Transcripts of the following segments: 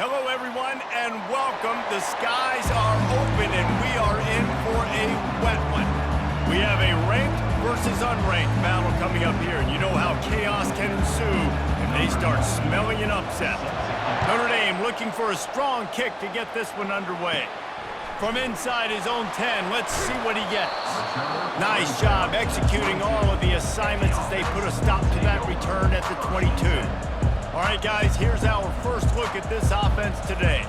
Hello, everyone, and welcome. The skies are open, and we are in for a wet one. We have a ranked versus unranked battle coming up here, and you know how chaos can ensue if they start smelling an upset. Notre Dame looking for a strong kick to get this one underway. From inside his own 10, let's see what he gets. Nice job executing all of the assignments as they put a stop to that return at the 22. All right, guys, here's our first look at this offense today.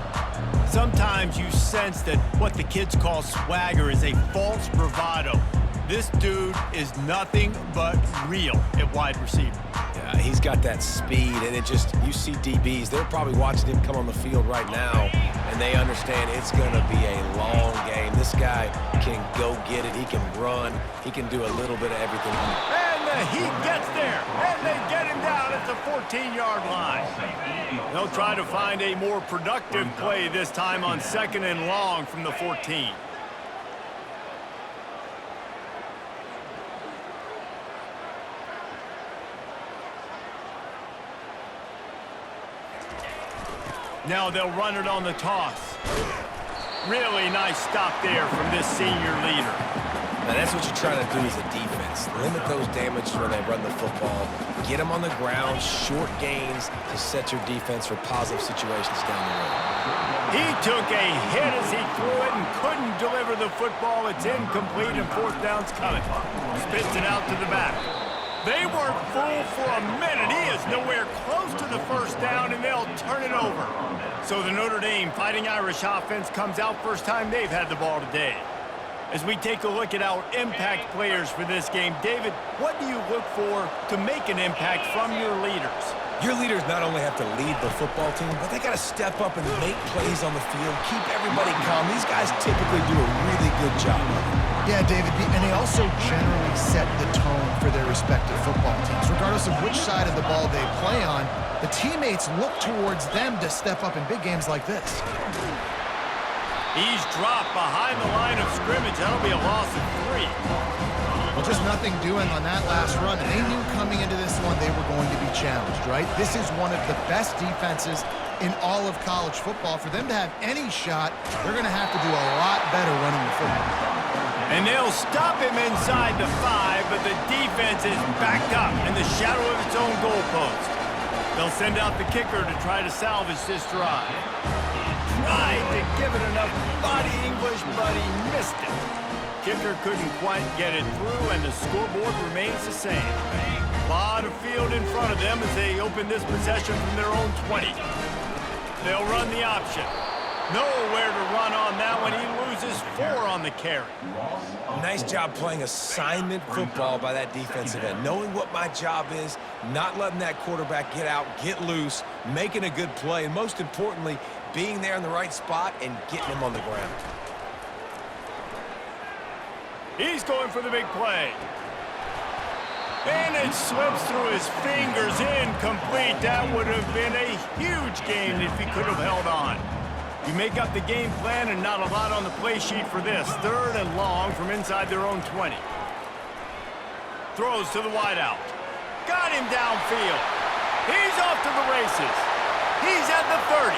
Sometimes you sense that what the kids call swagger is a false bravado. This dude is nothing but real at wide receiver. Yeah, he's got that speed, and you see DBs, they're probably watching him come on the field right now, and they understand it's going to be a long game. This guy can go get it. He can run. He can do a little bit of everything. And the heat gets there, and they get him down at the 14-yard line. They'll try to find a more productive play this time on 2nd and long from the 14. Now they'll run it on the toss. Really nice stop there from this senior leader. Now that's what you're trying to do as a defense. Limit those damages when they run the football. Get them on the ground, short gains to set your defense for positive situations down the road. He took a hit as he threw it and couldn't deliver the football. It's incomplete and 4th down's coming. Spits it out to the back. They weren't fooled for a minute. He is nowhere close to the 1st down, and they'll turn it over. So the Notre Dame Fighting Irish offense comes out first time they've had the ball today. As we take a look at our impact players for this game, David, what do you look for to make an impact from your leaders? Your leaders not only have to lead the football team, but they got to step up and make plays on the field, keep everybody calm. These guys typically do a really good job of it. Yeah, David, and they also generally set the tone for their respective football teams. Regardless of which side of the ball they play on, the teammates look towards them to step up in big games like this. He's dropped behind the line of scrimmage. That'll be a loss of 3. Well, just nothing doing on that last run, and they knew coming into this one they were going to be challenged, right? This is one of the best defenses in all of college football. For them to have any shot, they're going to have to do a lot better running the football. And they'll stop him inside the 5, but the defense is backed up in the shadow of its own goalpost. They'll send out the kicker to try to salvage this drive. Tried to give it enough body English, but he missed it. Kicker couldn't quite get it through, and the scoreboard remains the same. A lot of field in front of them as they open this possession from their own 20. They'll run the option. Nowhere to run on that one. He loses 4 on the carry. Nice job playing assignment football by that defensive end. Knowing what my job is, not letting that quarterback get out, get loose, making a good play, and most importantly, being there in the right spot and getting him on the ground. He's going for the big play. And it slips through his fingers, incomplete. That would have been a huge game if he could have held on. You make up the game plan and not a lot on the play sheet for this. 3rd and long from inside their own 20. Throws to the wideout. Got him downfield. He's off to the races. He's at the 30.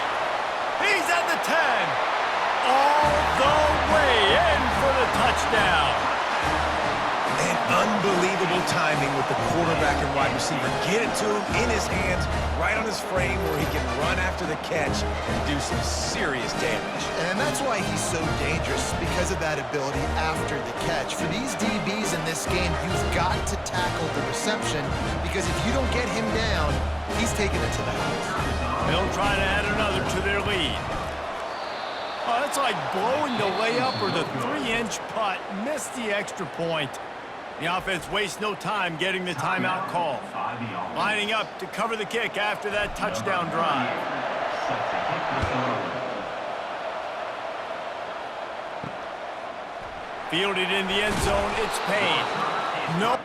He's at the 10. All the way in for the touchdown. And unbelievable timing with the quarterback and wide receiver. Get it to him in his hands, right on his frame where he can run after the catch and do some serious damage. And that's why he's so dangerous, because of that ability after the catch. For these DBs in this game, you've got to tackle the reception, because if you don't get him down, he's taking it to the house. They'll try to add another to their lead. Oh, that's like blowing the layup or the 3-inch putt. Missed the extra point. The offense wastes no time getting the timeout call. Lining up to cover the kick after that touchdown drive. Fielded in the end zone, it's Payne. Nope.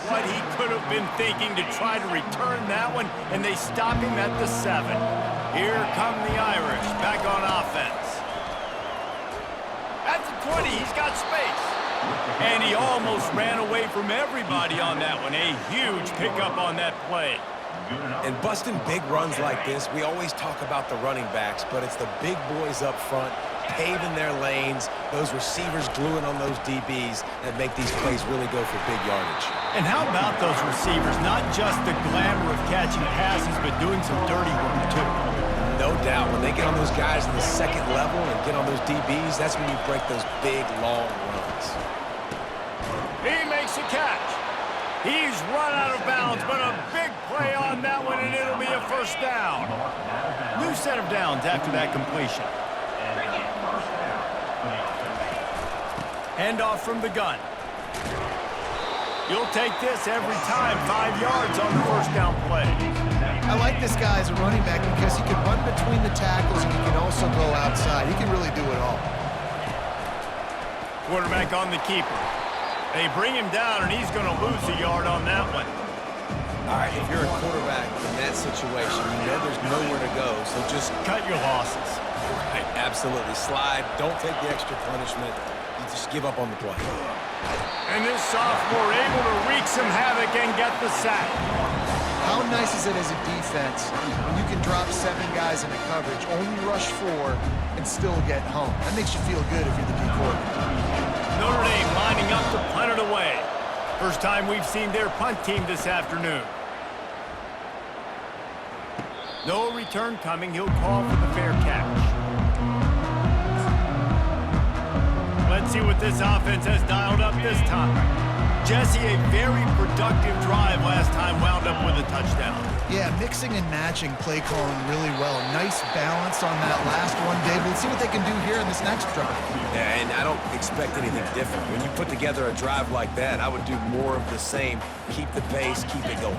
what he could have been thinking to try to return that one, and they stop him at the 7. Here come the Irish back on offense. At the 20, he's got space. And he almost ran away from everybody on that one. A huge pickup on that play. And busting big runs like this, we always talk about the running backs, but it's the big boys up front, paving their lanes, those receivers gluing on those DBs that make these plays really go for big yardage. And how about those receivers? Not just the glamour of catching passes, but doing some dirty work, too. No doubt. When they get on those guys in the second level and get on those DBs, that's when you break those big, long runs. He makes a catch. He's run out of bounds, but a big play on that one, and it'll be a first down. New set of downs after that completion. Handoff from the gun. You'll take this every time. 5 yards on the first down play. I like this guy as a running back because he can run between the tackles and he can also go outside. He can really do it all. Quarterback on the keeper. They bring him down, and he's going to lose a yard on that one. All right, if you're a quarterback in that situation, you know there's nowhere to go, so just Cut your losses. right, absolutely slide. Don't take the extra punishment. You just give up on the play. And this sophomore able to wreak some havoc and get the sack. How nice is it as a defense when you can drop 7 guys into coverage, only rush 4, and still get home? That makes you feel good if you're the D coordinator. Notre Dame lining up to punt it away. First time we've seen their punt team this afternoon. No return coming. He'll call for the fair catch. Let's see what this offense has dialed up this time. Jesse, a very productive drive last time, wound up with a touchdown. Yeah, mixing and matching play calling really well. Nice balance on that last one, David. Let's see what they can do here in this next drive. Yeah, and I don't expect anything different. When you put together a drive like that, I would do more of the same. Keep the pace, keep it going.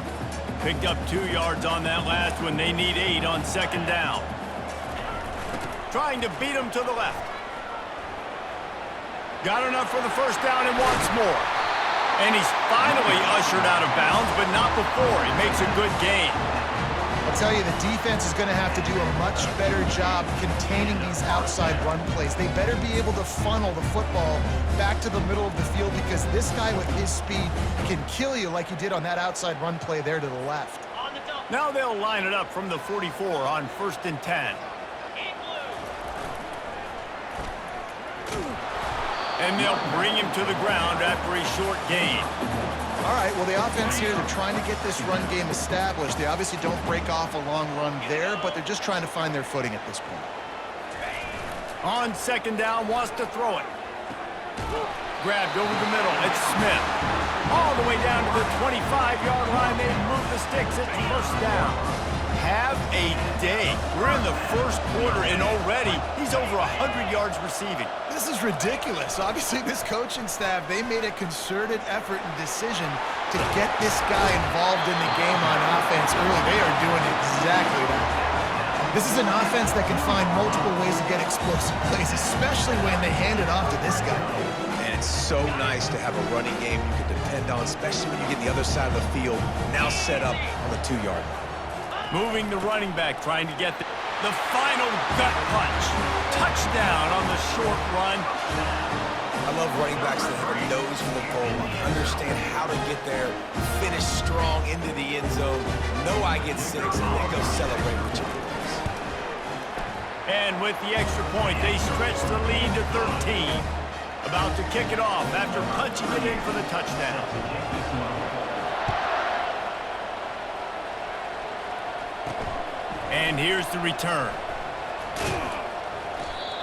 Picked up 2 yards on that last one. They need 8 on second down. Trying to beat him to the left. Got enough for the first down and wants more. And he's finally ushered out of bounds, but not before. He makes a good gain. I'll tell you, the defense is going to have to do a much better job containing these outside run plays. They better be able to funnel the football back to the middle of the field because this guy with his speed can kill you like he did on that outside run play there to the left. Now they'll line it up from the 44 on 1st and 10. And they'll bring him to the ground after a short gain. All right, well, the offense here, they're trying to get this run game established. They obviously don't break off a long run there, but they're just trying to find their footing at this point. On second down, wants to throw it. Grabbed over the middle. It's Smith. All the way down to the 25-yard line. They move the sticks. It's first down. Have a day. We're in the first quarter, and already he's over 100 yards receiving. This is ridiculous. Obviously, this coaching staff, they made a concerted effort and decision to get this guy involved in the game on offense early. They are doing exactly that. This is an offense that can find multiple ways to get explosive plays, especially when they hand it off to this guy. And it's so nice to have a running game you can depend on, especially when you get the other side of the field now set up on the 2-yard line. Moving the running back, trying to get the final gut punch. Touchdown on the short run. I love running backs that have a nose for the goal line, understand how to get there, finish strong into the end zone, know I get 6, and then go celebrate with your boys. And with the extra point, they stretch the lead to 13. About to kick it off after punching it in for the touchdown. And here's the return.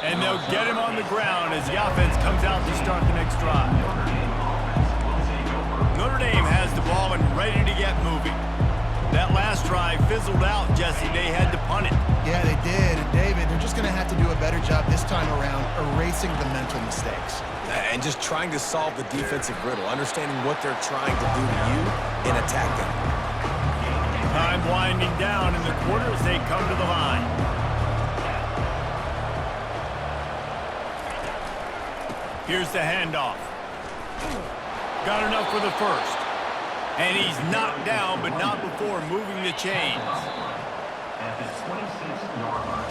And they'll get him on the ground as the offense comes out to start the next drive. Notre Dame has the ball and ready to get moving. That last drive fizzled out, Jesse. They had to punt it. Yeah, they did. And David, they're just going to have to do a better job this time around erasing the mental mistakes. And just trying to solve the defensive riddle, understanding what they're trying to do to you and attack them. Time winding down in the quarter as they come to the line. Here's the handoff. Got enough for the first. And he's knocked down, but not before moving the chains. At the 26-yard line.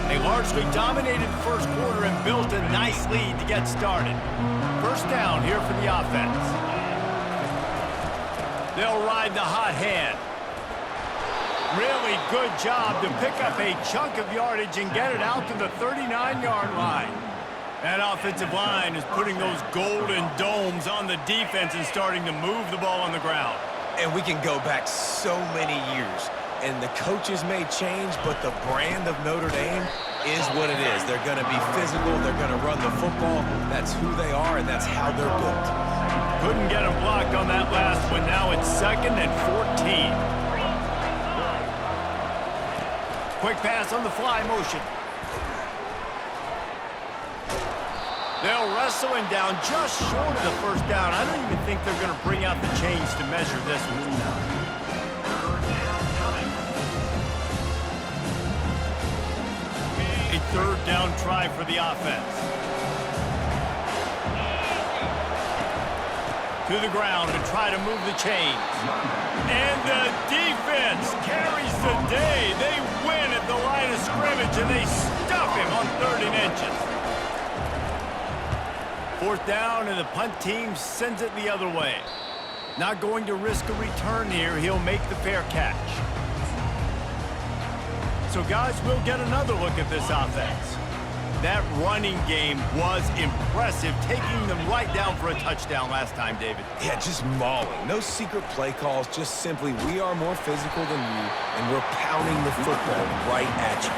They largely dominated the first quarter and built a nice lead to get started. First down here for the offense. They'll ride the hot hand. Really good job to pick up a chunk of yardage and get it out to the 39-yard line. That offensive line is putting those golden domes on the defense and starting to move the ball on the ground. And we can go back so many years. And the coaches may change, but the brand of Notre Dame is what it is. They're going to be physical. They're going to run the football. That's who they are, and that's how they're built. Couldn't get him blocked on that last one. Now it's 2nd and 14. Quick pass on the fly motion. They'll wrestle him down just short of the first down. I don't even think they're going to bring out the chains to measure this one. A third down try for the offense. To the ground to try to move the chains. And the defense carries the day. They win at the line of scrimmage, and they stuff him on 3rd and inches. 4th down, and the punt team sends it the other way. Not going to risk a return here. He'll make the fair catch. So, guys, we'll get another look at this offense. That running game was impressive, taking them right down for a touchdown last time, David. Yeah, just mauling. No secret play calls, just simply we are more physical than you, and we're pounding the football right at you.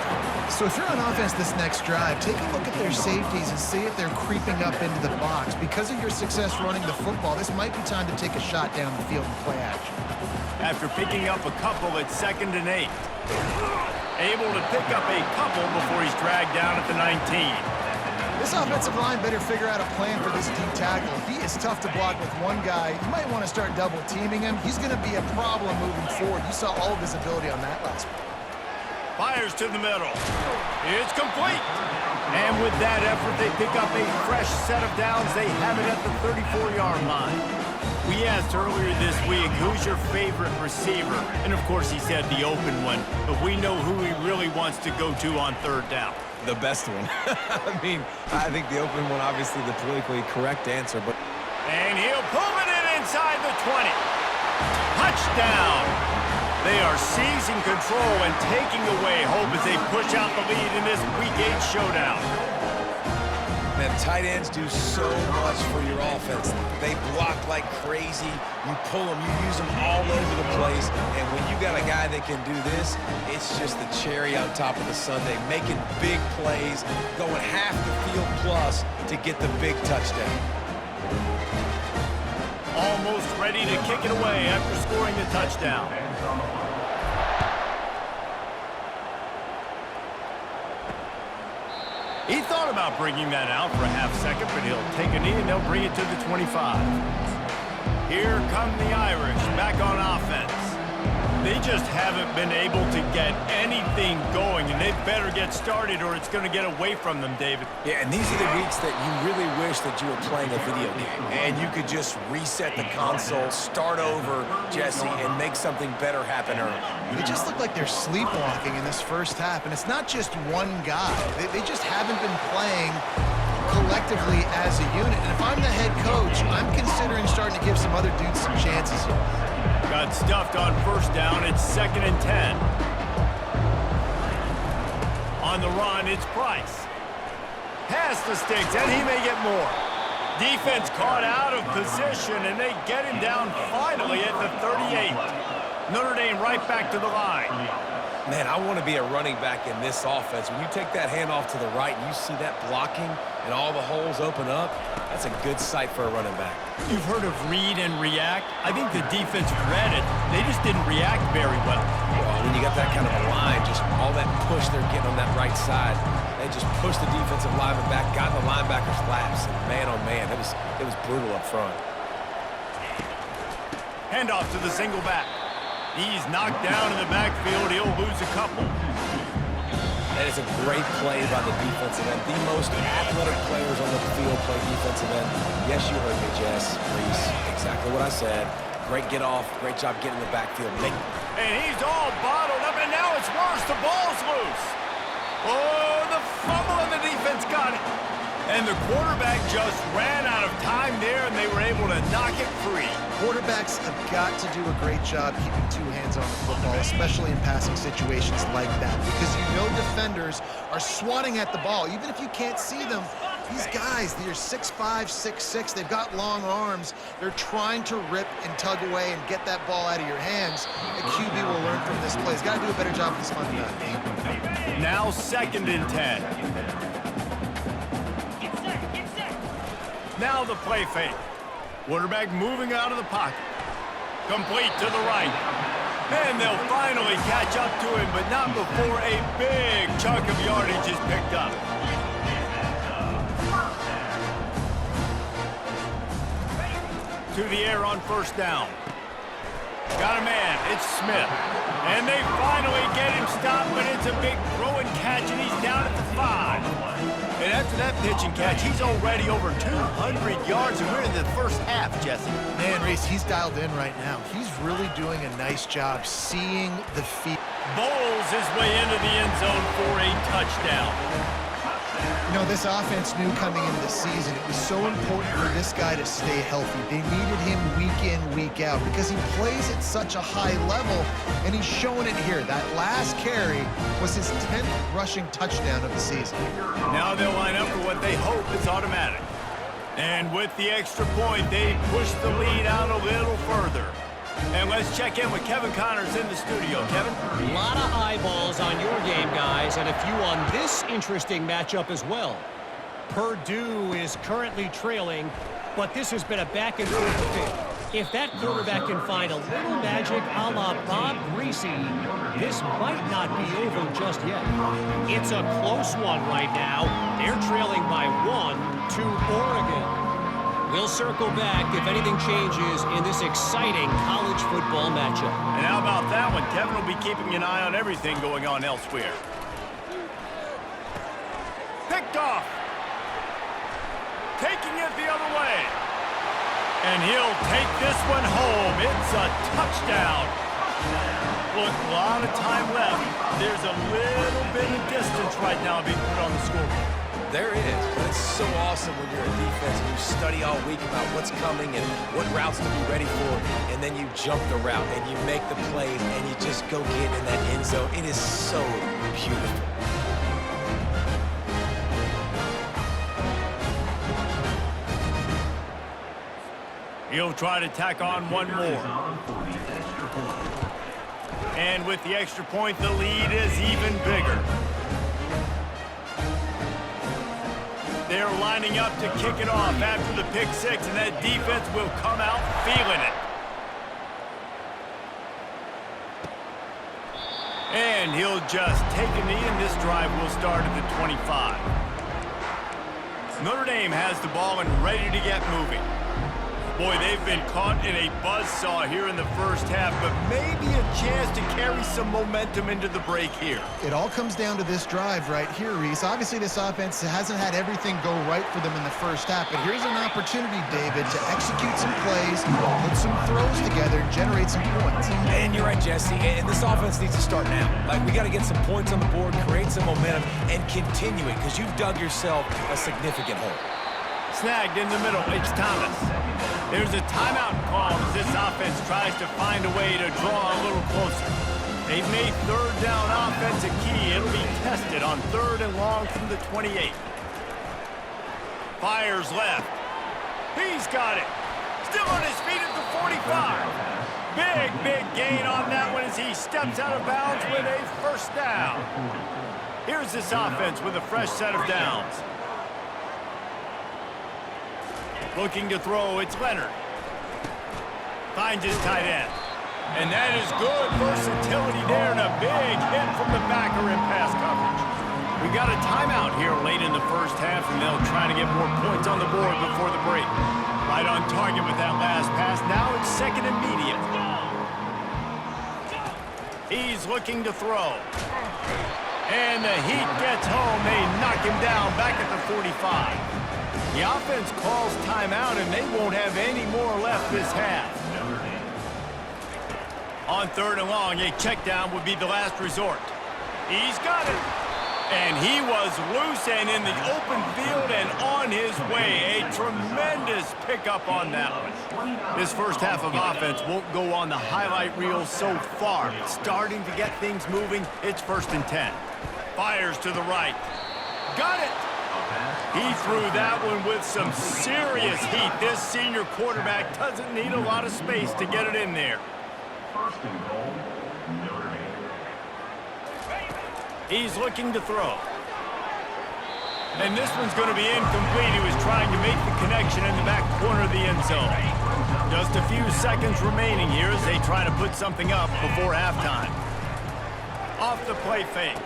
So if you're on offense this next drive, take a look at their safeties and see if they're creeping up into the box. Because of your success running the football, this might be time to take a shot down the field and play action. After picking up a couple at 2nd and 8. Able to pick up a couple before he's dragged down at the 19. This offensive line better figure out a plan for this deep tackle. He is tough to block with one guy. You might want to start double teaming him. He's going to be a problem moving forward. You saw all of his ability on that last one. Fires to the middle. It's complete. And with that effort, they pick up a fresh set of downs. They have it at the 34-yard line. We asked earlier this week, who's your favorite receiver? And, of course, he said the open one. But we know who he really wants to go to on 3rd down. The best one. I mean, I think the open one, obviously the politically correct answer, but... And he'll pull it in inside the 20. Touchdown! They are seizing control and taking away hope as they push out the lead in this Week 8 showdown. Man, tight ends do so much for your offense. They block like crazy. You pull them, you use them all over the place. And when you got a guy that can do this, it's just the cherry on top of the sundae, making big plays, going half the field plus to get the big touchdown. Almost ready to kick it away after scoring the touchdown. He thought about bringing that out for a half second, but he'll take a knee and they'll bring it to the 25. Here come the Irish back on offense. They just haven't been able to get anything going, and they better get started or it's going to get away from them, David. Yeah, and these are the weeks that you really wish that you were playing a video game and you could just reset the console, start over, Jesse, and make something better happen early. They just look like they're sleepwalking in this first half, and it's not just one guy. They just haven't been playing collectively as a unit. And if I'm the head coach, I'm considering starting to give some other dudes some chances here. Got stuffed on 1st down. It's 2nd and 10. On the run, it's Price. Pass the sticks, and he may get more. Defense caught out of position, and they get him down finally at the 38. Notre Dame right back to the line. Man, I want to be a running back in this offense. When you take that handoff to the right and you see that blocking and all the holes open up, that's a good sight for a running back. You've heard of read and react? I think the defense read it. They just didn't react very well. Well, when you got that kind of a line, just all that push they're getting on that right side, they just pushed the defensive lineman back, got in the linebacker's laps, and man, oh man, it was brutal up front. Handoff to the single back. He's knocked down in the backfield. He'll lose a couple. That is a great play by the defensive end. The most athletic players on the field play defensive end. Yes, you heard me, Jess. Reese, exactly what I said. Great get off. Great job getting in the backfield. And he's all bottled up, and now it's worse. The ball's loose. Oh, the fumble, and the defense got it. And the quarterback just ran out of time there, and they were able to knock it free. Quarterbacks have got to do a great job keeping two hands on the football, especially in passing situations like that, because you know defenders are swatting at the ball. Even if you can't see them, these guys, they're 6'5", 6'6", they've got long arms. They're trying to rip and tug away and get that ball out of your hands. The QB will learn from this play. He's got to do a better job of this money back. Now 2nd and 10. Now the play fake. Quarterback moving out of the pocket. Complete to the right. And they'll finally catch up to him, but not before a big chunk of yardage is picked up. To the air on 1st down. Got a man. It's Smith. And they finally get him stopped, but it's a big throw and catch, and he's down at the 5. And after that pitch and catch, he's already over 200 yards, and we're in the first half, Jesse. Man, Reese, he's dialed in right now. He's really doing a nice job seeing the field. Bowles his way into the end zone for a touchdown. You know, this offense knew coming into the season it was so important for this guy to stay healthy. They needed him week in, week out because he plays at such a high level, and he's showing it here. That last carry was his 10th rushing touchdown of the season. Now they'll line up for what they hope is automatic. And with the extra point, they push the lead out a little further. And let's check in with Kevin Connors in the studio. Kevin? A lot of eyeballs on your game, guys, and a few on this interesting matchup as well. Purdue is currently trailing, but this has been a back-and-forth affair. If that quarterback can find a little magic a la Bob Greasy, this might not be over just yet. It's a close one right now. They're trailing by 1 to Oregon. We'll circle back if anything changes in this exciting college football matchup. And how about that one? Kevin will be keeping an eye on everything going on elsewhere. Picked off. Taking it the other way. And he'll take this one home. It's a touchdown. Look, a lot of time left. There's a little bit of distance right now being put on the scoreboard. There is, but it's so awesome when you're a defense and you study all week about what's coming and what routes to be ready for, and then you jump the route and you make the plays and you just go get in that end zone. It is so beautiful. He'll try to tack on one more. And with the extra point, the lead is even bigger. They're lining up to kick it off after the pick six, and that defense will come out feeling it. And he'll just take a knee, and this drive will start at the 25. Notre Dame has the ball and ready to get moving. Boy, they've been caught in a buzzsaw here in the first half, but maybe a chance to carry some momentum into the break here. It all comes down to this drive right here, Reese. Obviously, this offense hasn't had everything go right for them in the first half, but here's an opportunity, David, to execute some plays, put some throws together, and generate some points. And you're right, Jesse, and this offense needs to start now. Like, we got to get some points on the board, create some momentum, and continue it, because you've dug yourself a significant hole. Snagged in the middle, it's Thomas. There's a timeout call as this offense tries to find a way to draw a little closer. They've made third down offense a key. It'll be tested on 3rd and long from the 28. Fires left. He's got it. Still on his feet at the 45. Big gain on that one as he steps out of bounds with a first down. Here's this offense with a fresh set of downs. Looking to throw, it's Leonard. Finds his tight end. And that is good versatility there and a big hit from the backer in pass coverage. We got a timeout here late in the first half, and they'll try to get more points on the board before the break. Right on target with that last pass. Now it's 2nd and medium. He's looking to throw. And the Heat gets home. They knock him down back at the 45. The offense calls timeout, and they won't have any more left this half. On 3rd and long, a check down would be the last resort. He's got it. And he was loose and in the open field and on his way. A tremendous pickup on that one. This first half of offense won't go on the highlight reel so far. It's starting to get things moving. It's 1st and 10. Fires to the right. Got it. He threw that one with some serious heat. This senior quarterback doesn't need a lot of space to get it in there. 1st and goal, Notre Dame. He's looking to throw. And this one's going to be incomplete. He was trying to make the connection in the back corner of the end zone. Just a few seconds remaining here as they try to put something up before halftime. Off the play fake.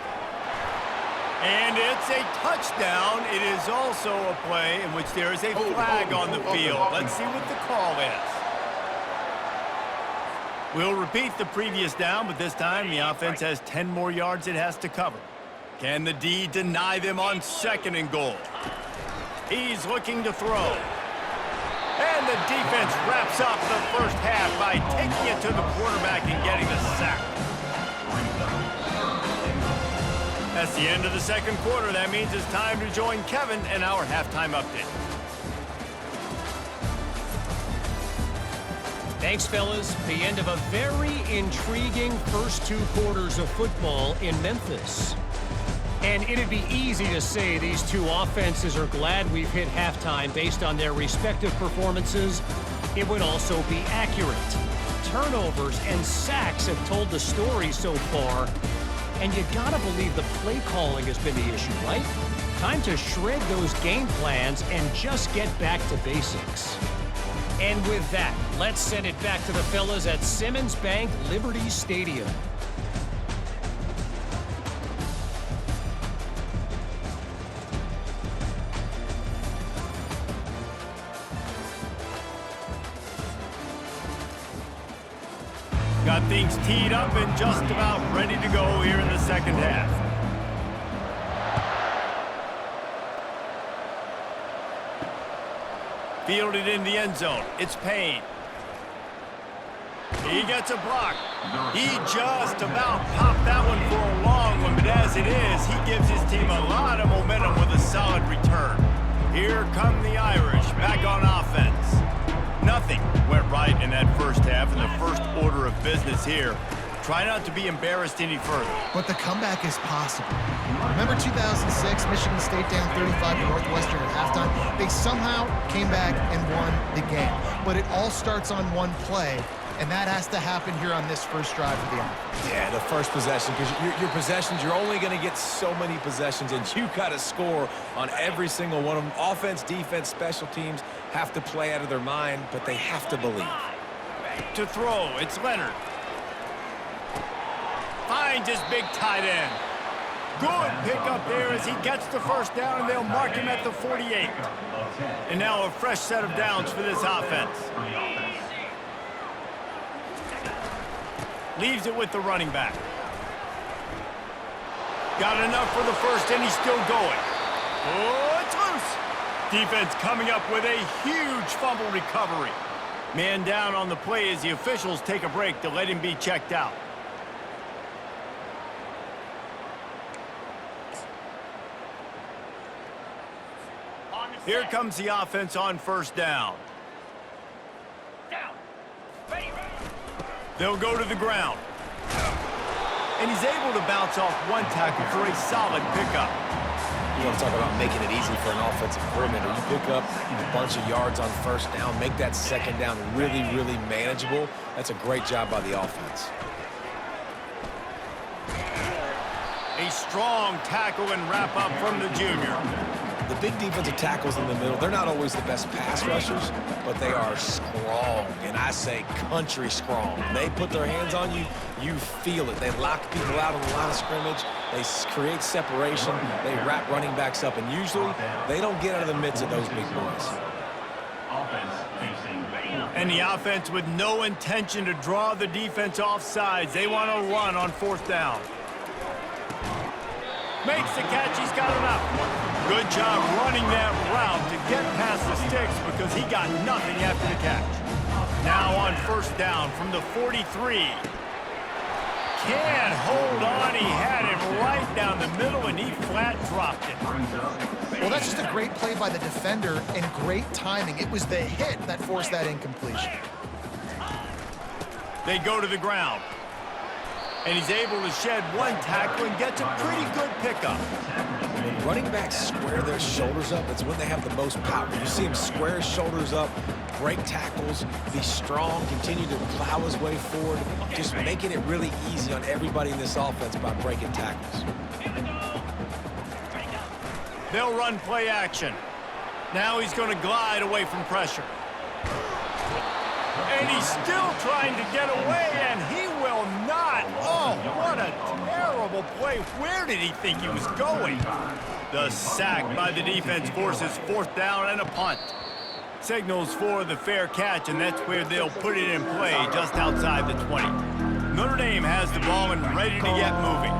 And it's a touchdown. It is also a play in which there is a flag on the field. Let's see what the call is. We'll repeat the previous down, but this time the offense has 10 more yards it has to cover. Can the D deny them on 2nd and goal? He's looking to throw. And the defense wraps up the first half by taking it to the quarterback and getting the sack. That's the end of the 2nd quarter. That means it's time to join Kevin in our halftime update. Thanks, fellas. The end of a very intriguing first 2 quarters of football in Memphis. And it'd be easy to say these two offenses are glad we've hit halftime based on their respective performances. It would also be accurate. Turnovers and sacks have told the story so far. And you gotta believe the play calling has been the issue, right? Time to shred those game plans and just get back to basics. And with that, let's send it back to the fellas at Simmons Bank Liberty Stadium. Got things teed up and just about ready to go here in the 2nd half. Fielded in the end zone. It's Payne. He gets a block. He just about popped that one for a long one, but as it is, he gives his team a lot of momentum with a solid return. Here come the Irish back on offense. Nothing went right in that first half, in the first order of business here. Try not to be embarrassed any further. But the comeback is possible. Remember 2006, Michigan State down 35 to Northwestern at halftime? They somehow came back and won the game. But it all starts on one play, and that has to happen here on this first drive of the offense. Yeah, the first possession, because your possessions, you're only going to get so many possessions, and you got to score on every single one of them. Offense, defense, special teams have to play out of their mind, but they have to believe. To throw, it's Leonard. Finds his big tight end. Good pickup there as he gets the first down, and they'll mark him at the 48. And now a fresh set of downs for this offense. Leaves it with the running back. Got enough for the first, and he's still going. Oh, it's loose. Defense coming up with a huge fumble recovery. Man down on the play as the officials take a break to let him be checked out. Here comes the offense on first down. They'll go to the ground. And he's able to bounce off one tackle for a solid pickup. You want to talk about making it easy for an offensive coordinator. You pick up a bunch of yards on first down, make that second down really, really manageable. That's a great job by the offense. A strong tackle and wrap up from the junior. The big defensive tackles in the middle, they're not always the best pass rushers, but they are strong, and I say country strong. When they put their hands on you, you feel it. They lock people out on the line of scrimmage. They create separation. They wrap running backs up, and usually they don't get out of the midst of those big boys. And the offense with no intention to draw the defense off sides. They want to run on 4th down. Makes the catch. He's got enough. Good job running that route to get past the sticks because he got nothing after the catch. Now on 1st down from the 43. Can't hold on. He had it right down the middle, and he flat dropped it. Well, that's just a great play by the defender and great timing. It was the hit that forced that incompletion. They go to the ground. And he's able to shed one tackle and gets a pretty good pickup. When running backs square their shoulders up, it's when they have the most power. You see him square his shoulders up, break tackles, be strong, continue to plow his way forward, just making it really easy on everybody in this offense by breaking tackles. They'll run play action. Now he's going to glide away from pressure. And he's still trying to get away, and he will not. Oh, what a terrible play. Where did he think he was going? The sack by the defense forces 4th down and a punt. Signals for the fair catch, and that's where they'll put it in play just outside the 20. Notre Dame has the ball and ready to get moving.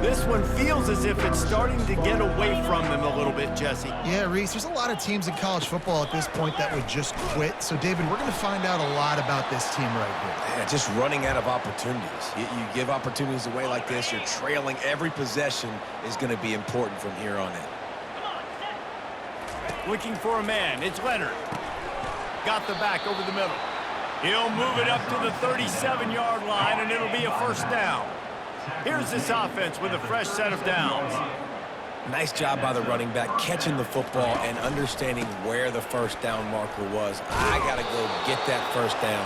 This one feels as if it's starting to get away from them a little bit, Jesse. Yeah, Reese, there's a lot of teams in college football at this point that would just quit. So, David, we're going to find out a lot about this team right here. Yeah, just running out of opportunities. You give opportunities away like this, you're trailing. Every possession is going to be important from here on in. Looking for a man. It's Leonard. Got the back over the middle. He'll move it up to the 37-yard line, and it'll be a 1st down. Here's this offense with a fresh set of downs. Nice job by the running back catching the football and understanding where the 1st down marker was. I got to go get that 1st down.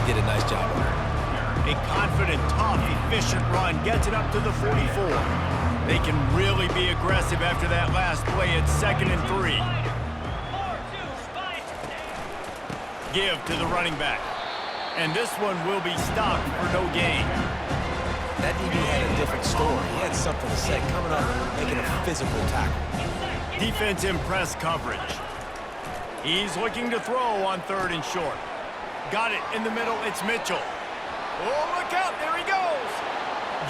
He did a nice job of it. A confident, tough, efficient run gets it up to the 44. They can really be aggressive after that last play at 2nd and 3. Give to the running back. And this one will be stopped for no gain. That DB had a different story. He had something to say, coming up, making a physical tackle. Defense in press coverage. He's looking to throw on 3rd and short. Got it in the middle. It's Mitchell. Oh, look out. There he goes.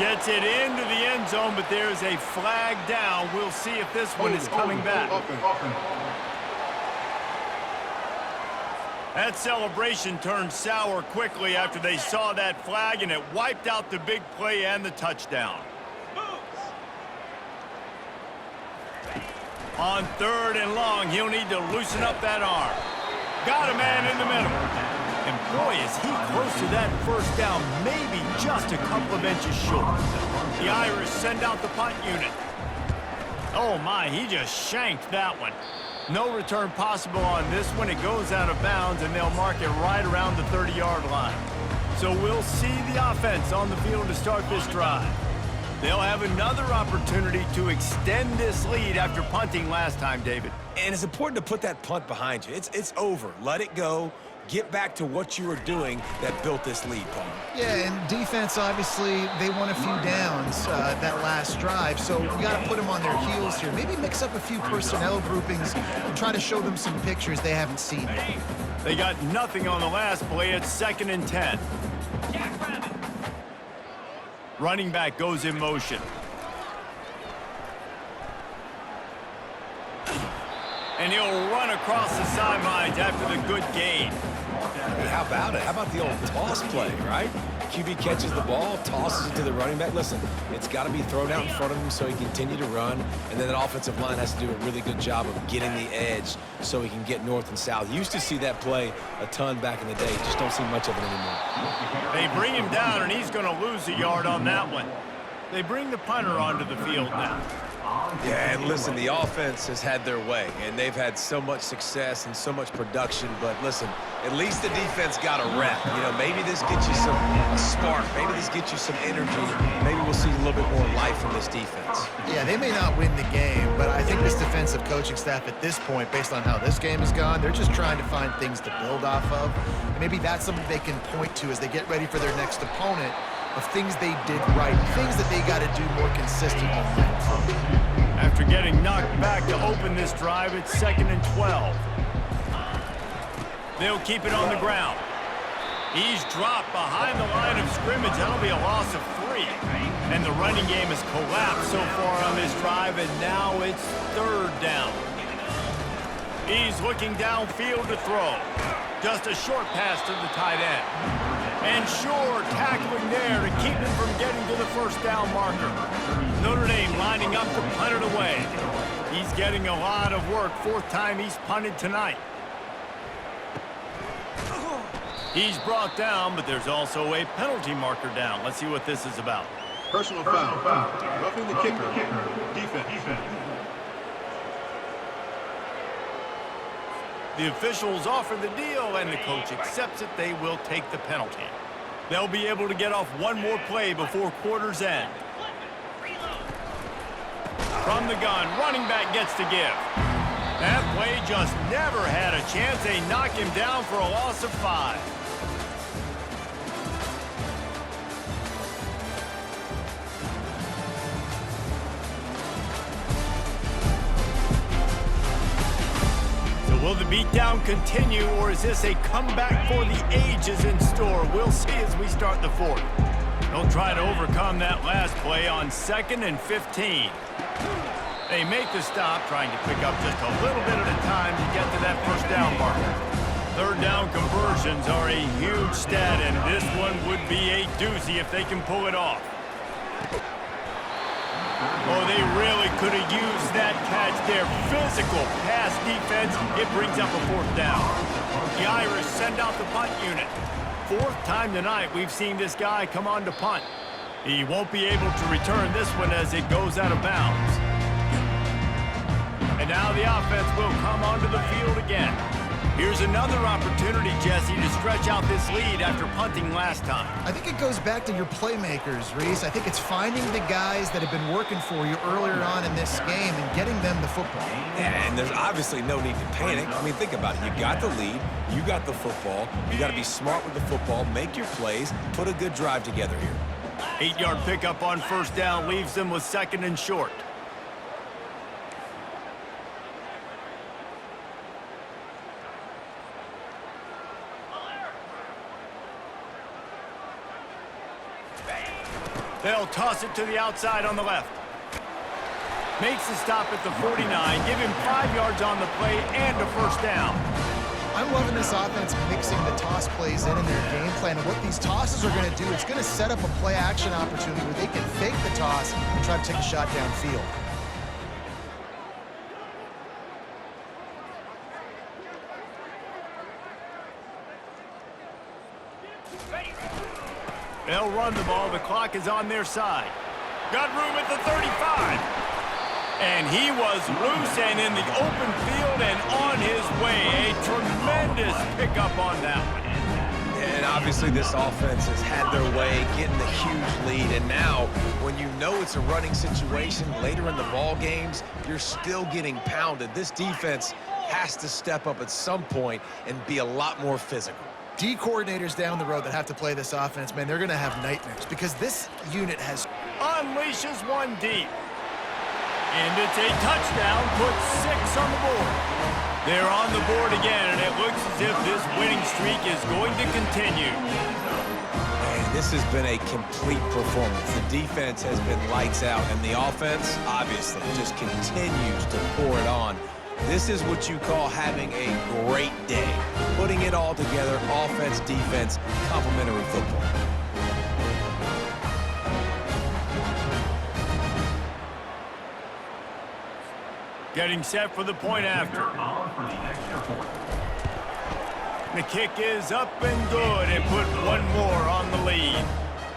Gets it into the end zone, but there's a flag down. We'll see if this one is coming back. That celebration turned sour quickly after they saw that flag, and it wiped out the big play and the touchdown. On 3rd and long, he'll need to loosen up that arm. Got a man in the middle. And boy, is he close to that 1st down, maybe just a couple of inches short. The Irish send out the punt unit. Oh my, he just shanked that one. No return possible on this one. It goes out of bounds, and they'll mark it right around the 30-yard line. So we'll see the offense on the field to start this drive. They'll have another opportunity to extend this lead after punting last time, David. And it's important to put that punt behind you. It's over. Let it go. Get back to what you were doing that built this lead, Paul. Yeah, and defense, obviously, they won a few downs that last drive, so we got to put them on their heels here. Maybe mix up a few personnel groupings and try to show them some pictures they haven't seen. They got nothing on the last play. It's 2nd and 10. Running back goes in motion. And he'll run across the sidelines after the good gain. Hey, how about it? How about the old toss play, right? QB catches the ball, tosses it to the running back. Listen, it's got to be thrown out in front of him so he can continue to run, and then that offensive line has to do a really good job of getting the edge so he can get north and south. Used to see that play a ton back in the day. Just don't see much of it anymore. They bring him down, and he's going to lose a yard on that one. They bring the punter onto the field now. Yeah, and listen, the offense has had their way, and they've had so much success and so much production. But listen, at least the defense got a rep. You know, maybe this gets you a spark. Maybe this gets you some energy. Maybe we'll see a little bit more life from this defense. Yeah, they may not win the game, but I think this defensive coaching staff at this point, based on how this game has gone, they're just trying to find things to build off of. And maybe that's something they can point to as they get ready for their next opponent, of things they did right, things that they got to do more consistently. After getting knocked back to open this drive, it's 2nd and 12. They'll keep it on the ground. He's dropped behind the line of scrimmage. That'll be a loss of 3. And the running game has collapsed so far on this drive, and now it's 3rd down. He's looking downfield to throw. Just a short pass to the tight end. And sure, tackling there to keep him from getting to the 1st down marker. Notre Dame lining up to punt it away. He's getting a lot of work. 4th time he's punted tonight. He's brought down, but there's also a penalty marker down. Let's see what this is about. Personal foul. Roughing the kicker. Defense. The officials offer the deal, and the coach accepts it. They will take the penalty. They'll be able to get off one more play before quarter's end. From the gun, running back gets to give. That play just never had a chance. They knock him down for a loss of 5. Will the beatdown continue, or is this a comeback for the ages in store? We'll see as we start the 4th. They'll try to overcome that last play on 2nd and 15. They make the stop, trying to pick up just a little bit at a time to get to that 1st down marker. 3rd down conversions are a huge stat, and this one would be a doozy if they can pull it off. Oh, they really could have used that catch there. Physical pass defense. It brings up a 4th down. The Irish send out the punt unit. 4th time tonight we've seen this guy come on to punt. He won't be able to return this one as it goes out of bounds. And now the offense will come onto the field again. Here's another opportunity, Jesse, to stretch out this lead after punting last time. I think it goes back to your playmakers, Reese. I think it's finding the guys that have been working for you earlier on in this game and getting them the football. Yeah, and there's obviously no need to panic. I mean, think about it. You got the lead. You got the football. You got to be smart with the football, make your plays, put a good drive together here. 8-yard pickup on 1st down leaves them with 2nd and short. They'll toss it to the outside on the left. Makes the stop at the 49. Give him 5 yards on the play and a 1st down. I'm loving this offense mixing the toss plays in their game plan. And what these tosses are going to do, it's going to set up a play-action opportunity where they can fake the toss and try to take a shot downfield. They'll run the ball. The clock is on their side. Got room at the 35. And he was loose and in the open field and on his way. A tremendous pickup on that one. And obviously this offense has had their way, getting the huge lead. And now, when you know it's a running situation later in the ball games, you're still getting pounded. This defense has to step up at some point and be a lot more physical. D coordinators down the road that have to play this offense, man, they're going to have nightmares because this unit has unleashes one deep. And it's a touchdown, puts 6 on the board. They're on the board again, and it looks as if this winning streak is going to continue. And this has been a complete performance. The defense has been lights out, and the offense, obviously, just continues to pour it on. This is what you call having a great day. Putting it all together, offense, defense, complementary football. Getting set for the point after. The kick is up and good and put one more on the lead.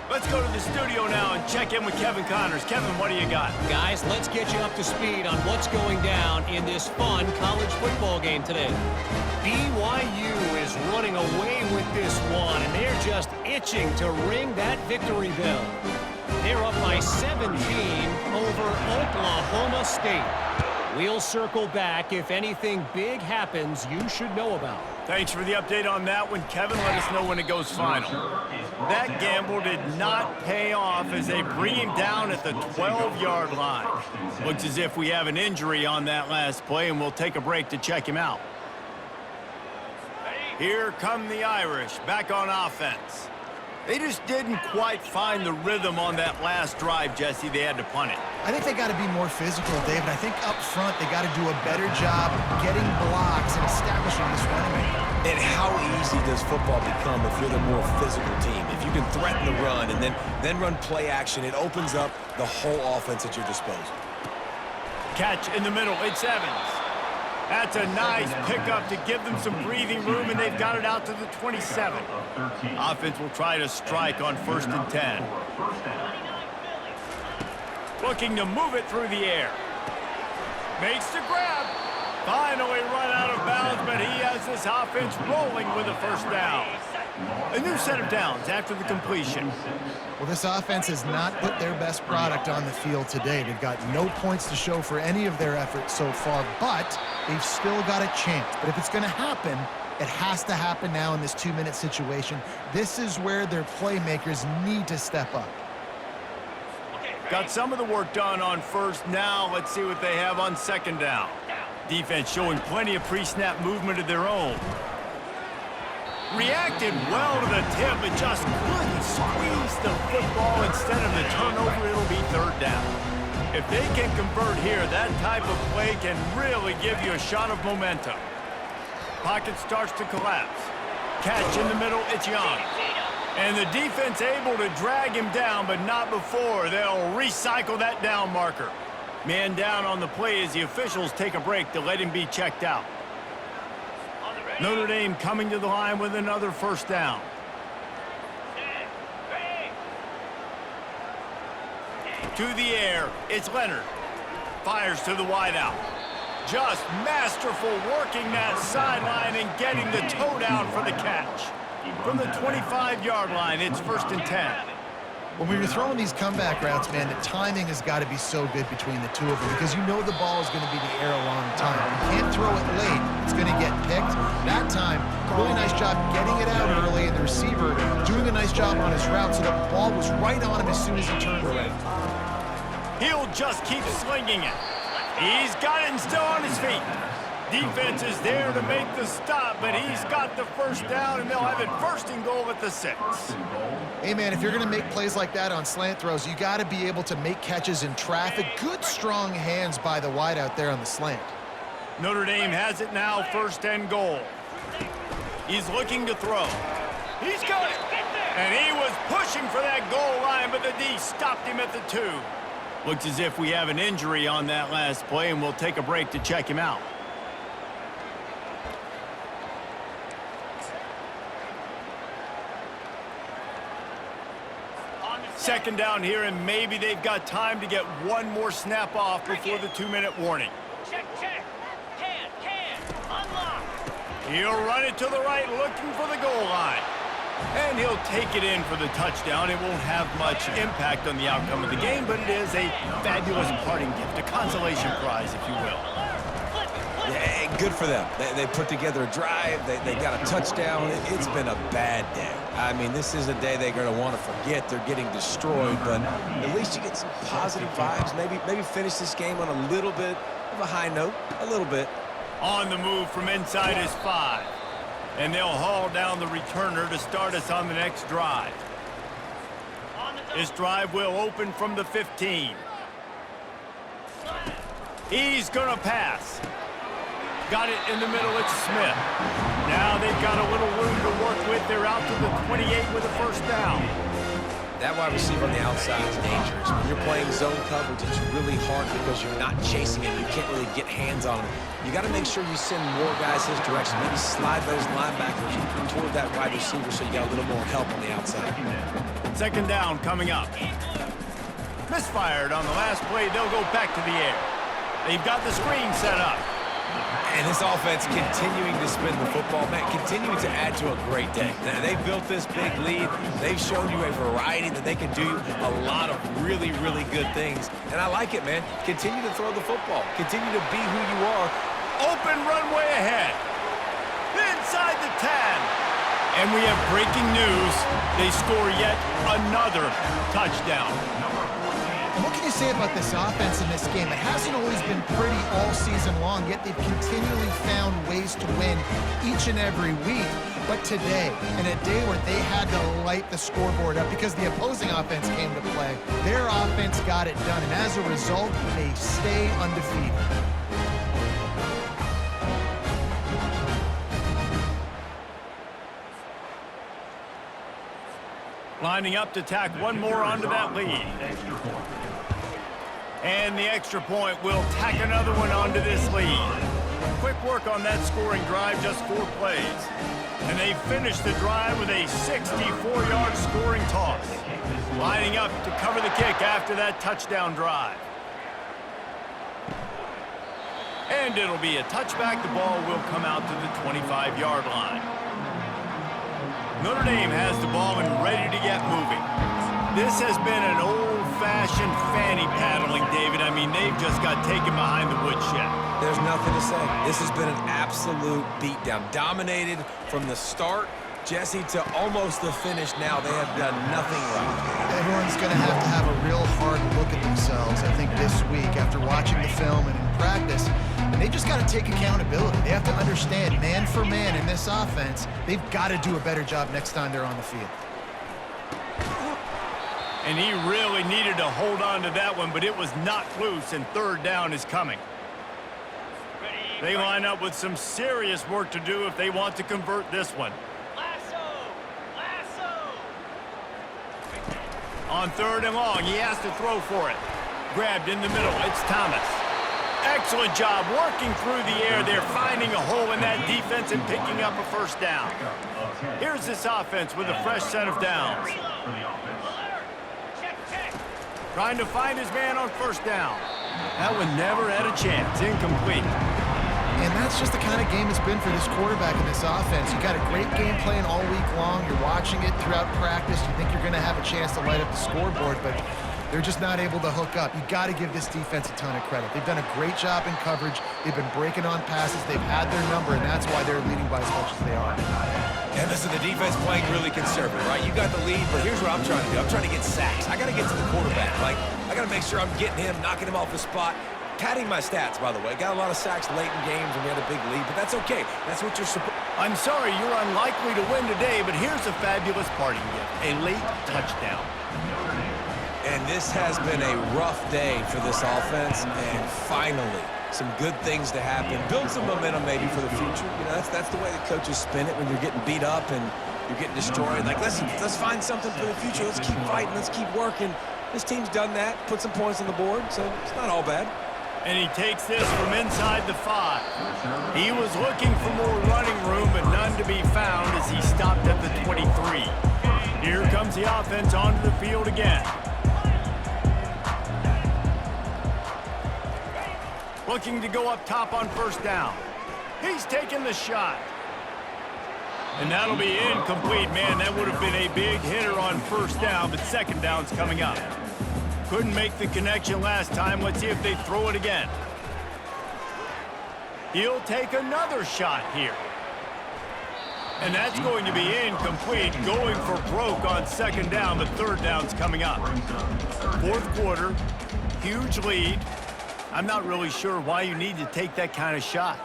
Let's go to the studio now and check in with Kevin Connors. Kevin, what do you got? Guys, let's get you up to speed on what's going down in this fun college football game today. BYU is running away with this one, and they're just itching to ring that victory bell. They're up by 17 over Oklahoma State. We'll circle back if anything big happens you should know about. Thanks for the update on that one, Kevin. Let us know when it goes final. That gamble did not pay off as they bring him down at the 12-yard line. Looks as if we have an injury on that last play, and we'll take a break to check him out. Here come the Irish back on offense. They just didn't quite find the rhythm on that last drive, Jesse. They had to punt it. I think they got to be more physical, David. I think up front they got to do a better job getting blocks and establishing this running game. And how easy does football become if you're the more physical team? If you can threaten the run and then run play action, it opens up the whole offense at your disposal. Catch in the middle. It's Evans. That's a nice pickup to give them some breathing room, and they've got it out to the 27. Offense will try to strike on 1st and 10. Looking to move it through the air. Makes the grab. Finally run out of bounds, but he has this offense rolling with a first down. A new set of downs after the completion. Well, this offense has not put their best product on the field today. They've got no points to show for any of their efforts so far, but they've still got a chance. But if it's going to happen, it has to happen now in this 2-minute situation. This is where their playmakers need to step up. Got some of the work done on first. Now let's see what they have on 2nd down. Defense showing plenty of pre-snap movement of their own. Reacted well to the tip, but just couldn't squeeze the football. Instead of the turnover, it'll be 3rd down. If they can convert here, that type of play can really give you a shot of momentum. Pocket starts to collapse. Catch in the middle, it's Young. And the defense able to drag him down, but not before. They'll recycle that down marker. Man down on the play as the officials take a break to let him be checked out. Notre Dame coming to the line with another 1st down. To the air, it's Leonard. Fires to the wideout. Just masterful working that sideline and getting the toe down for the catch. From the 25-yard line, it's 1st and 10. When we were throwing these comeback routes, man, the timing has got to be so good between the two of them because you know the ball is going to be in the air a long time. You can't throw it late. It's going to get picked. That time, really nice job getting it out early, and the receiver doing a nice job on his route so the ball was right on him as soon as he turned around. He'll just keep slinging it. He's got it and still on his feet. Defense is there to make the stop, but he's got the 1st down, and they'll have it 1st and goal at the 6. Hey, man, if you're going to make plays like that on slant throws, you got to be able to make catches in traffic. Good, strong hands by the wide out there on the slant. Notre Dame has it now, 1st and goal. He's looking to throw. He's got it. And he was pushing for that goal line, but the D stopped him at the 2. Looks as if we have an injury on that last play, and we'll take a break to check him out. Second down here, and maybe they've got time to get one more snap off before the 2-minute warning. Check. Can. Unlock. He'll run it to the right, looking for the goal line. And he'll take it in for the touchdown. It won't have much impact on the outcome of the game, but it is a fabulous parting gift, a consolation prize, if you will. Yeah, good for them. They put together a drive. They got a touchdown. It's been a bad day. I mean, this is a day they're going to want to forget. They're getting destroyed, but at least you get some positive vibes. Maybe finish this game on a little bit of a high note, a little bit. On the move from inside his 5. And they'll haul down the returner to start us on the next drive. This drive will open from the 15. He's going to pass. Got it in the middle, it's Smith. Now they've got a little room to work with. They're out to the 28 with a 1st down. That wide receiver on the outside is dangerous. When you're playing zone coverage, it's really hard because you're not chasing him. You can't really get hands on him. You got to make sure you send more guys his direction. Maybe slide those linebackers toward that wide receiver so you got a little more help on the outside. 2nd down coming up. Misfired on the last play. They'll go back to the air. They've got the screen set up. And this offense continuing to spin the football, man, continuing to add to a great day. Now, they've built this big lead. They've shown you a variety that they can do a lot of really, really good things. And I like it, man. Continue to throw the football. Continue to be who you are. Open runway ahead. Inside the 10. And we have breaking news. They score yet another touchdown. And what can you say about this offense in this game? It hasn't always been pretty all season long, yet they've continually found ways to win each and every week. But today, in a day where they had to light the scoreboard up because the opposing offense came to play, their offense got it done. And as a result, they stay undefeated. Lining up to tack one more onto that lead. And the extra point will tack another one onto this lead. Quick work on that scoring drive, just 4 plays. And they finish the drive with a 64-yard scoring toss. Lining up to cover the kick after that touchdown drive. And it'll be a touchback. The ball will come out to the 25-yard line. Notre Dame has the ball and ready to get moving. This has been an old-fashioned fanny paddling, David. I mean, they've just got taken behind the woodshed. There's nothing to say. This has been an absolute beatdown. Dominated from the start, Jesse, to almost the finish now. They have done nothing right. Everyone's going to have a real hard look at themselves, I think, this week after watching the film and in practice. And they just got to take accountability. They have to understand, man for man in this offense, they've got to do a better job next time they're on the field. And he really needed to hold on to that one, but it was knocked loose, and third down is coming. They line up with some serious work to do if they want to convert this one. Lasso! Lasso! On third and long, he has to throw for it. Grabbed in the middle, it's Thomas. Excellent job working through the air. They're finding a hole in that defense and picking up a first down. Here's this offense with a fresh set of downs. Check, check. Trying to find his man on first down. That one never had a chance. Incomplete. And that's just the kind of game it's been for this quarterback in this offense. You got a great game plan all week long. You're watching it throughout practice. You think you're going to have a chance to light up the scoreboard, but they're just not able to hook up. You got to give this defense a ton of credit. They've done a great job in coverage. They've been breaking on passes. They've had their number, and that's why they're leading by as much as they are. And listen, the defense playing really conservative, right? You got the lead, but here's what I'm trying to do. I'm trying to get sacks. I got to get to the quarterback. Like, I got to make sure I'm getting him, knocking him off the spot. Padding my stats, by the way. Got a lot of sacks late in games when we had a big lead, but that's okay. That's what you're supposed. I'm sorry you're unlikely to win today, but here's a fabulous parting gift. A late touchdown. And this has been a rough day for this offense, and finally, some good things to happen. Build some momentum maybe for the future. You know, that's the way the coaches spin it when you're getting beat up and you're getting destroyed. Like, listen, let's find something for the future. Let's keep fighting. Let's keep working. This team's done that, put some points on the board, so it's not all bad. And he takes this from inside the 5. He was looking for more running room, but none to be found as he stopped at the 23. Here comes the offense onto the field again. Looking to go up top on first down. He's taking the shot. And that'll be incomplete. Man, that would have been a big hitter on first down, but second down's coming up. Couldn't make the connection last time. Let's see if they throw it again. He'll take another shot here. And that's going to be incomplete. Going for broke on second down, but third down's coming up. Fourth quarter, huge lead. I'm not really sure why you need to take that kind of shot.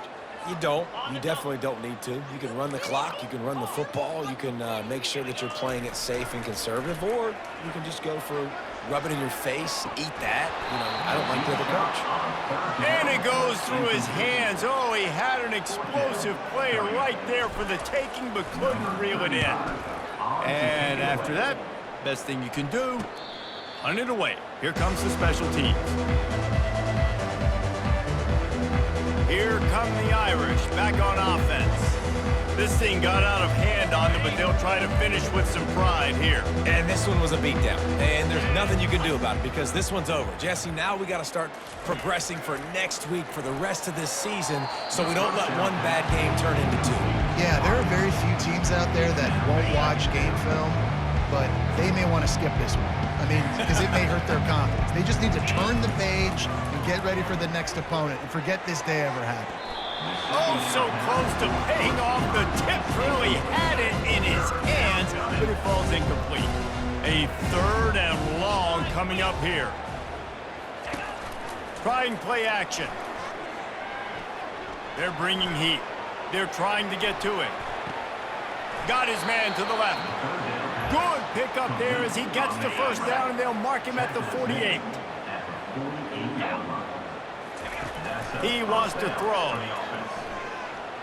You don't. You definitely don't need to. You can run the clock. You can run the football. You can make sure that you're playing it safe and conservative, or you can just go for rub it in your face, eat that. You know, I don't like the other coach. And it goes through his hands. Oh, he had an explosive play right there for the taking, but couldn't reel it in. And after that, best thing you can do, hunt it away. Here comes the special teams. Here come the Irish, back on offense. This thing got out of hand on them, but they'll try to finish with some pride here. And this one was a beatdown. And there's nothing you can do about it because this one's over. Jesse, now we got to start progressing for next week for the rest of this season so we don't let one bad game turn into 2. Yeah, there are very few teams out there that won't watch game film, but they may want to skip this one. I mean, because it may hurt their confidence. They just need to turn the page and get ready for the next opponent and forget this day ever happened. Oh, so close to paying off. The tip really had it in his hands, but it falls incomplete. A third and long coming up here. Trying play action. They're bringing heat. They're trying to get to it. Got his man to the left. Good pickup there as he gets the first down, and they'll mark him at the 48. He wants to throw.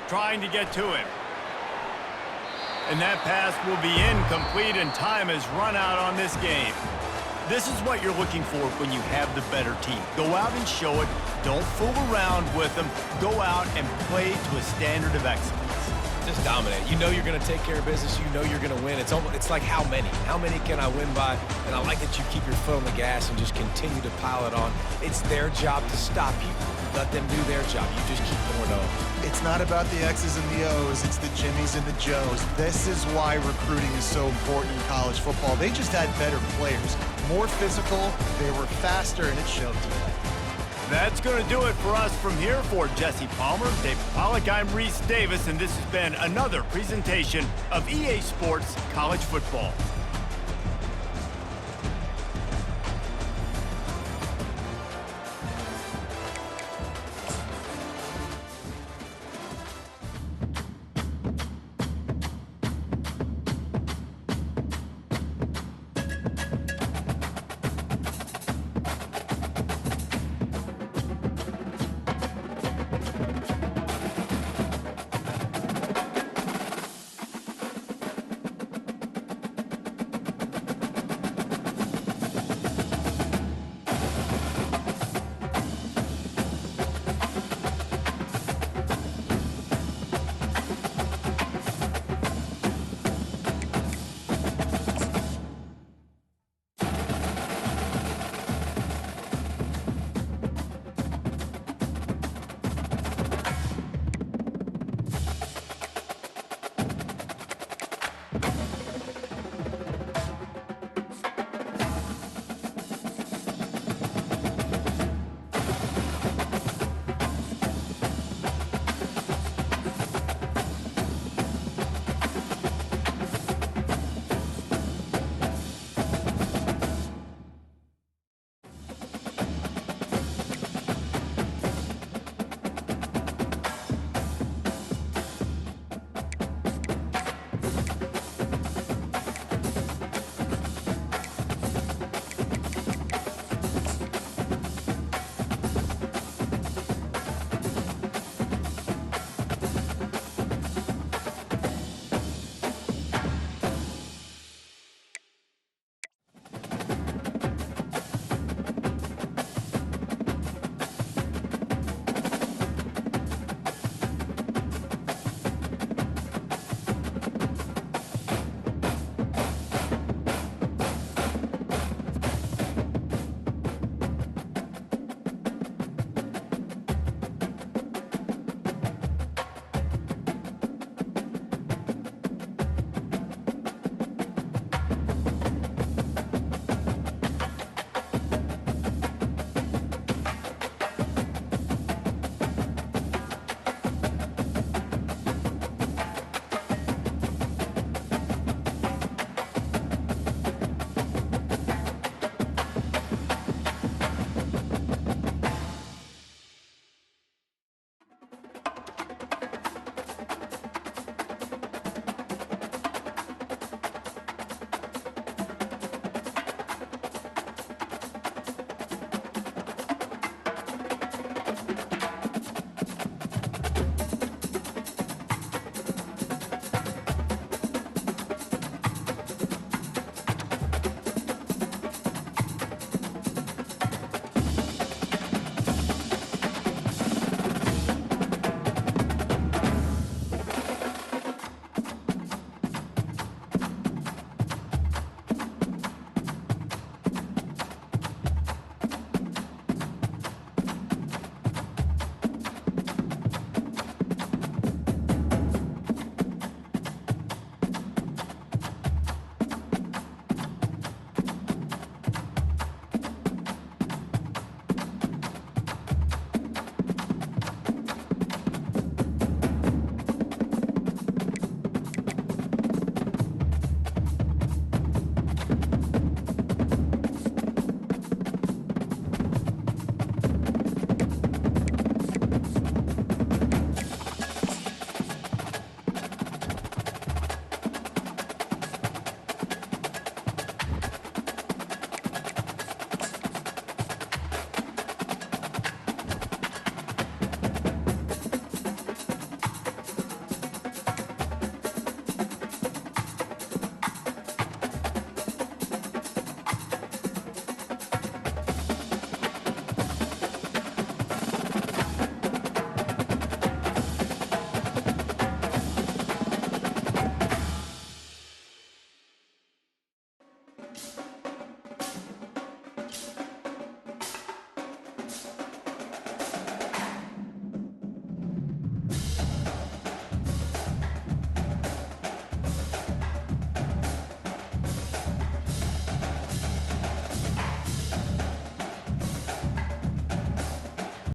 Trying to get to him. And that pass will be incomplete, and time has run out on this game. This is what you're looking for when you have the better team. Go out and show it. Don't fool around with them. Go out and play to a standard of excellence. Just dominate. You know you're going to take care of business. You know you're going to win. It's like how many? How many can I win by? And I like that you keep your foot on the gas and just continue to pile it on. It's their job to stop you. Let them do their job. You just keep pouring on. It's not about the X's and the O's. It's the Jimmies and the Joes. This is why recruiting is so important in college football. They just had better players, more physical, they were faster, and it showed today. That's going to do it for us from here. For Jesse Palmer, David Pollack, I'm Reese Davis, and this has been another presentation of EA Sports College Football.